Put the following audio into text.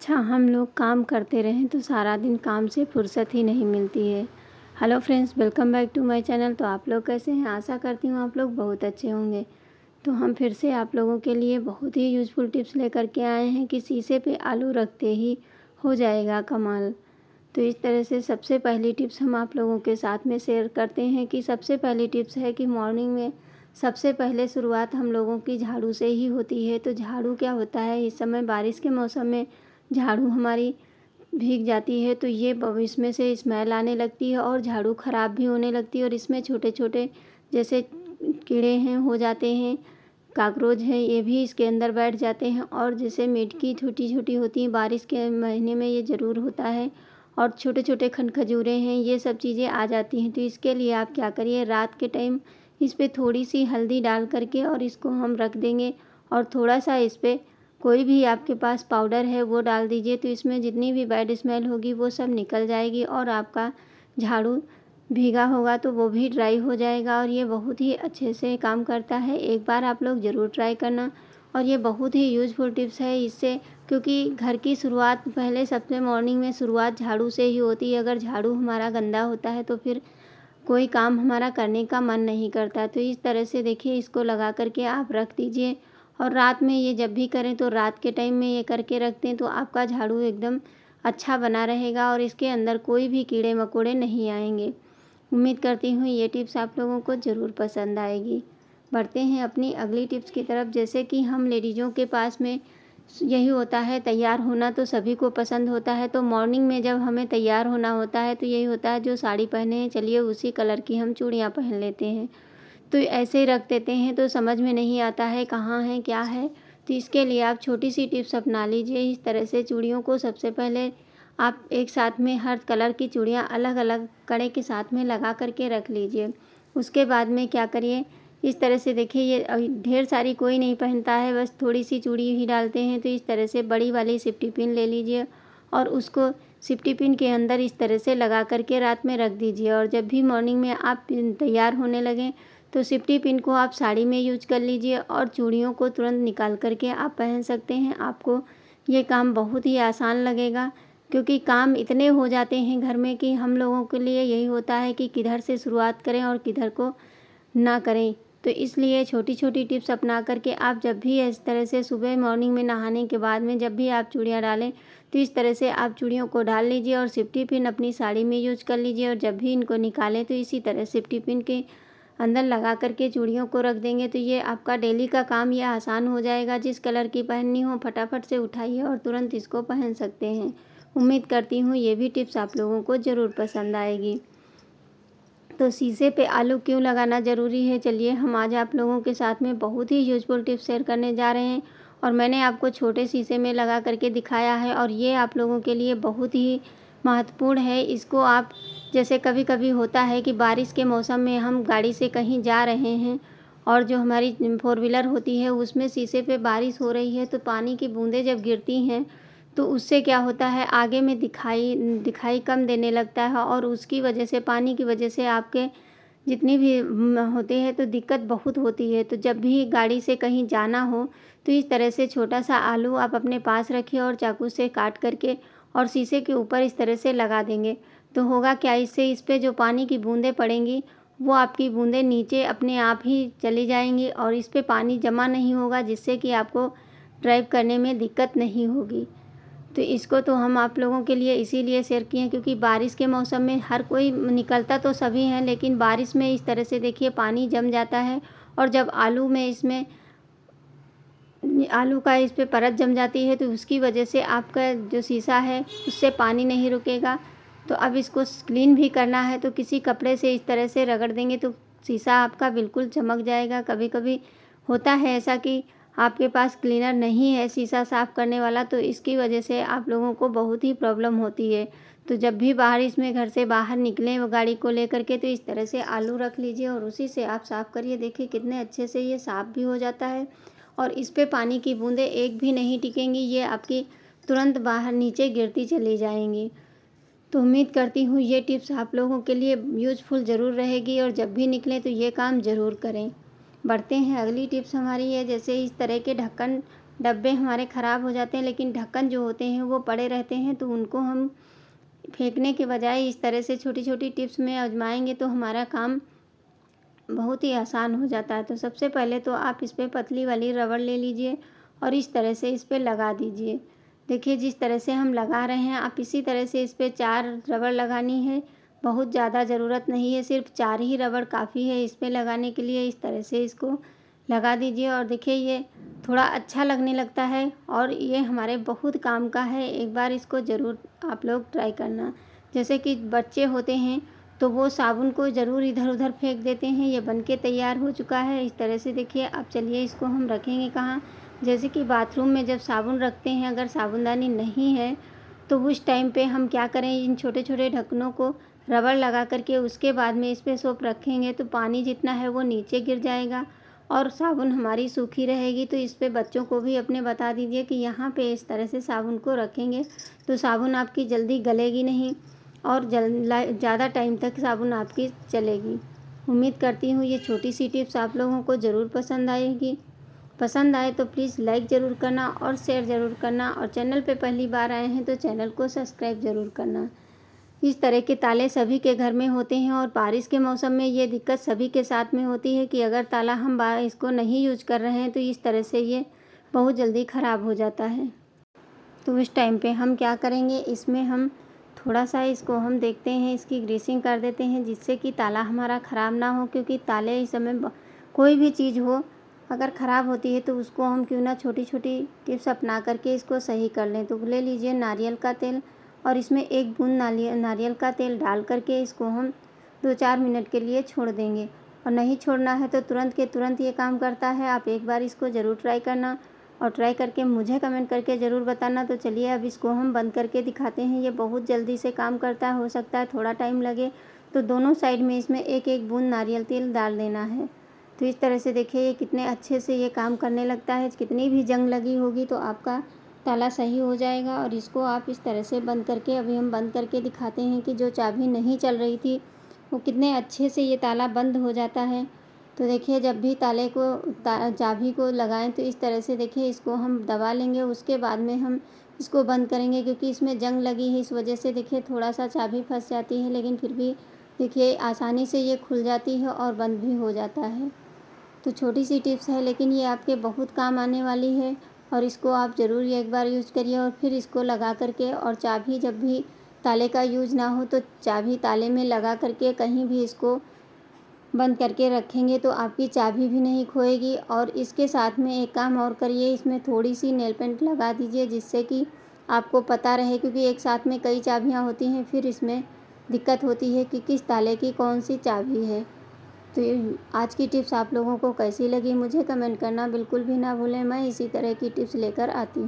अच्छा, हम लोग काम करते रहें तो सारा दिन काम से फुर्सत ही नहीं मिलती है। Hello friends, welcome back to my channel. तो आप लोग कैसे हैं? आशा करती हूँ आप लोग बहुत अच्छे होंगे। तो हम फिर से आप लोगों के लिए बहुत ही यूज़फुल टिप्स लेकर के आए हैं कि शीशे पे आलू रखते ही हो जाएगा कमाल। तो इस तरह से सबसे पहली टिप्स हम आप लोगों के साथ में शेयर करते हैं कि सबसे पहली टिप्स है कि मॉर्निंग में सबसे पहले शुरुआत हम लोगों की झाड़ू से ही होती है। तो झाड़ू क्या होता है, इस समय बारिश के मौसम में झाड़ू हमारी भीग जाती है तो ये इसमें से स्मेल आने लगती है और झाड़ू ख़राब भी होने लगती है और इसमें छोटे छोटे जैसे कीड़े हैं हो जाते हैं, काकरोच हैं, ये भी इसके अंदर बैठ जाते हैं। और जैसे मिटकी छोटी छोटी होती हैं, बारिश के महीने में ये ज़रूर होता है। और छोटे छोटे खजूरें हैं, ये सब चीज़ें आ जाती हैं। तो इसके लिए आप क्या करिए, रात के टाइम इस पर थोड़ी सी हल्दी डाल करके और इसको हम रख देंगे और थोड़ा सा इस पर कोई भी आपके पास पाउडर है वो डाल दीजिए। तो इसमें जितनी भी बैड स्मेल होगी वो सब निकल जाएगी और आपका झाड़ू भीगा होगा तो वो भी ड्राई हो जाएगा और ये बहुत ही अच्छे से काम करता है। एक बार आप लोग ज़रूर ट्राई करना। और ये बहुत ही यूज़फुल टिप्स है इससे, क्योंकि घर की शुरुआत पहले सबसे मॉर्निंग में शुरुआत झाड़ू से ही होती है। अगर झाड़ू हमारा गंदा होता है तो फिर कोई काम हमारा करने का मन नहीं करता। तो इस तरह से देखिए, इसको लगा करके आप रख दीजिए और रात में ये जब भी करें तो रात के टाइम में ये करके रखते हैं तो आपका झाड़ू एकदम अच्छा बना रहेगा और इसके अंदर कोई भी कीड़े मकोड़े नहीं आएंगे। उम्मीद करती हूँ ये टिप्स आप लोगों को ज़रूर पसंद आएगी। बढ़ते हैं अपनी अगली टिप्स की तरफ। जैसे कि हम लेडीज़ों के पास में यही होता है, तैयार होना तो सभी को पसंद होता है। तो मॉर्निंग में जब हमें तैयार होना होता है तो यही होता है, जो साड़ी पहने हैं चलिए उसी कलर की हम चूड़ियाँ पहन लेते हैं। तो ऐसे ही रख देते हैं तो समझ में नहीं आता है कहाँ है क्या है। तो इसके लिए आप छोटी सी टिप्स अपना लीजिए। इस तरह से चूड़ियों को सबसे पहले आप एक साथ में हर कलर की चूड़ियाँ अलग अलग कड़े के साथ में लगा करके रख लीजिए। उसके बाद में क्या करिए, इस तरह से देखिए, ये ढेर सारी कोई नहीं पहनता है, बस थोड़ी सी चूड़ी ही डालते हैं। तो इस तरह से बड़ी वाली सेफ्टी पिन ले लीजिए और उसको सेफ्टी पिन के अंदर इस तरह से लगा करके रात में रख दीजिए। और जब भी मॉर्निंग में आप तैयार होने लगें तो सेफ्टी पिन को आप साड़ी में यूज कर लीजिए और चूड़ियों को तुरंत निकाल करके आप पहन सकते हैं। आपको ये काम बहुत ही आसान लगेगा, क्योंकि काम इतने हो जाते हैं घर में कि हम लोगों के लिए यही होता है कि किधर से शुरुआत करें और किधर को ना करें। तो इसलिए छोटी छोटी टिप्स अपना करके आप जब भी इस तरह से सुबह मॉर्निंग में नहाने के बाद में जब भी आप चूड़ियाँ डालें तो इस तरह से आप चूड़ियों को डाल लीजिए और सेफ्टी पिन अपनी साड़ी में यूज कर लीजिए। और जब भी इनको निकालें तो इसी तरह सेफ्टी पिन के अंदर लगा करके चूड़ियों को रख देंगे। तो ये आपका डेली का काम ये आसान हो जाएगा। जिस कलर की पहननी हो फटाफट से उठाइए और तुरंत इसको पहन सकते हैं। उम्मीद करती हूँ ये भी टिप्स आप लोगों को ज़रूर पसंद आएगी। तो शीशे पे आलू क्यों लगाना ज़रूरी है, चलिए हम आज आप लोगों के साथ में बहुत ही यूजफुल टिप्स शेयर करने जा रहे हैं। और मैंने आपको छोटे शीशे में लगा करके दिखाया है और ये आप लोगों के लिए बहुत ही महत्वपूर्ण है। इसको आप, जैसे कभी कभी होता है कि बारिश के मौसम में हम गाड़ी से कहीं जा रहे हैं और जो हमारी फोर व्हीलर होती है उसमें शीशे पे बारिश हो रही है तो पानी की बूंदें जब गिरती हैं तो उससे क्या होता है, आगे में दिखाई कम देने लगता है और उसकी वजह से, पानी की वजह से आपके जितनी भी होते हैं तो दिक्कत बहुत होती है। तो जब भी गाड़ी से कहीं जाना हो तो इस तरह से छोटा सा आलू आप अपने पास रखिए और चाकू से काट करके और शीशे के ऊपर इस तरह से लगा देंगे। तो होगा क्या, इससे इस पर जो पानी की बूंदें पड़ेंगी वो आपकी बूंदें नीचे अपने आप ही चली जाएंगी और इस पर पानी जमा नहीं होगा, जिससे कि आपको ड्राइव करने में दिक्कत नहीं होगी। तो इसको तो हम आप लोगों के लिए इसीलिए शेयर किए हैं क्योंकि बारिश के मौसम में हर कोई निकलता तो सभी हैं, लेकिन बारिश में इस तरह से देखिए पानी जम जाता है और जब आलू का इस पे परत जम जाती है तो उसकी वजह से आपका जो शीशा है उससे पानी नहीं रुकेगा। तो अब इसको क्लीन भी करना है तो किसी कपड़े से इस तरह से रगड़ देंगे तो शीशा आपका बिल्कुल चमक जाएगा। कभी कभी होता है ऐसा कि आपके पास क्लीनर नहीं है शीशा साफ़ करने वाला, तो इसकी वजह से आप लोगों को बहुत ही प्रॉब्लम होती है। तो जब भी बारिश में घर से बाहर निकलें वो गाड़ी को लेकर के तो इस तरह से आलू रख लीजिए और उसी से आप साफ़ करिए। देखिए कितने अच्छे से ये साफ़ भी हो जाता है और इस पे पानी की बूंदें एक भी नहीं टिकेंगी, ये आपकी तुरंत बाहर नीचे गिरती चली जाएंगी। तो उम्मीद करती हूँ ये टिप्स आप लोगों के लिए यूज़फुल ज़रूर रहेगी और जब भी निकलें तो ये काम ज़रूर करें। बढ़ते हैं अगली टिप्स हमारी है, जैसे इस तरह के ढक्कन डब्बे हमारे ख़राब हो जाते हैं, लेकिन ढक्कन जो होते हैं वो पड़े रहते हैं। तो उनको हम फेंकने के बजाय इस तरह से छोटी छोटी टिप्स में आजमाएंगे तो हमारा काम बहुत ही आसान हो जाता है। तो सबसे पहले तो आप इस पर पतली वाली रबड़ ले लीजिए और इस तरह से इस पर लगा दीजिए। देखिए जिस तरह से हम लगा रहे हैं, आप इसी तरह से इस पर 4 रबड़ लगानी है। बहुत ज़्यादा ज़रूरत नहीं है, सिर्फ 4 ही रबड़ काफ़ी है इस पर लगाने के लिए। इस तरह से इसको लगा दीजिए और देखिए ये थोड़ा अच्छा लगने लगता है और ये हमारे बहुत काम का है। एक बार इसको ज़रूर आप लोग ट्राई करना। जैसे कि बच्चे होते हैं तो वो साबुन को ज़रूर इधर उधर फेंक देते हैं। ये बनके तैयार हो चुका है इस तरह से। देखिए अब चलिए इसको हम रखेंगे कहाँ। जैसे कि बाथरूम में जब साबुन रखते हैं, अगर साबुनदानी नहीं है तो उस टाइम पे हम क्या करें, इन छोटे छोटे ढक्कनों को रबड़ लगा करके उसके बाद में इस पर सोप रखेंगे तो पानी जितना है वो नीचे गिर जाएगा और साबुन हमारी सूखी रहेगी। तो इस पे बच्चों को भी अपने बता दीजिए कि यहाँ पे इस तरह से साबुन को रखेंगे तो साबुन आपकी जल्दी गलेगी नहीं और ज़्यादा टाइम तक साबुन आपकी चलेगी। उम्मीद करती हूँ ये छोटी सी टिप्स आप लोगों को ज़रूर पसंद आएगी। पसंद आए तो प्लीज़ लाइक ज़रूर करना और शेयर ज़रूर करना, और चैनल पे पहली बार आए हैं तो चैनल को सब्सक्राइब ज़रूर करना। इस तरह के ताले सभी के घर में होते हैं और बारिश के मौसम में ये दिक्कत सभी के साथ में होती है कि अगर ताला हम इसको नहीं यूज कर रहे हैं तो इस तरह से ये बहुत जल्दी ख़राब हो जाता है। तो उस टाइम पे हम क्या करेंगे, इसमें हम थोड़ा सा इसको हम देखते हैं इसकी ग्रीसिंग कर देते हैं जिससे कि ताला हमारा ख़राब ना हो। क्योंकि ताले इस समय कोई भी चीज़ हो अगर ख़राब होती है तो उसको हम क्यों ना छोटी छोटी टिप्स अपना करके इसको सही कर लें। तो ले लीजिए नारियल का तेल और इसमें 1 बूंद नारियल का तेल डाल करके इसको हम 2-4 मिनट के लिए छोड़ देंगे। और नहीं छोड़ना है तो तुरंत के तुरंत ये काम करता है। आप एक बार इसको ज़रूर ट्राई करना और ट्राई करके मुझे कमेंट करके ज़रूर बताना। तो चलिए अब इसको हम बंद करके दिखाते हैं। ये बहुत जल्दी से काम करता है, हो सकता है थोड़ा टाइम लगे। तो दोनों साइड में इसमें 1-1 बूंद नारियल तेल डाल देना है। तो इस तरह से देखिए ये कितने अच्छे से ये काम करने लगता है। कितनी भी जंग लगी होगी तो आपका ताला सही हो जाएगा। और इसको आप इस तरह से बंद करके, अभी हम बंद करके दिखाते हैं कि जो चाबी नहीं चल रही थी वो कितने अच्छे से ये ताला बंद हो जाता है। तो देखिए जब भी ताले को चाबी को लगाएं तो इस तरह से देखिए इसको हम दबा लेंगे, उसके बाद में हम इसको बंद करेंगे। क्योंकि इसमें जंग लगी है इस वजह से देखिए थोड़ा सा चाबी फंस जाती है, लेकिन फिर भी देखिए आसानी से ये खुल जाती है और बंद भी हो जाता है। तो छोटी सी टिप्स है लेकिन ये आपके बहुत काम आने वाली है और इसको आप ज़रूर एक बार यूज़ करिए। और फिर इसको लगा करके, और चाबी जब भी ताले का यूज़ ना हो तो चाबी ताले में लगा करके कहीं भी इसको बंद करके रखेंगे तो आपकी चाबी भी नहीं खोएगी। और इसके साथ में एक काम और करिए, इसमें थोड़ी सी नेल पेंट लगा दीजिए जिससे कि आपको पता रहे। क्योंकि एक साथ में कई चाबियाँ होती हैं, फिर इसमें दिक्कत होती है कि किस ताले की कौन सी चाबी है। तो ये आज की टिप्स आप लोगों को कैसी लगी मुझे कमेंट करना बिल्कुल भी ना भूलें। मैं इसी तरह की टिप्स लेकर आती हूँ।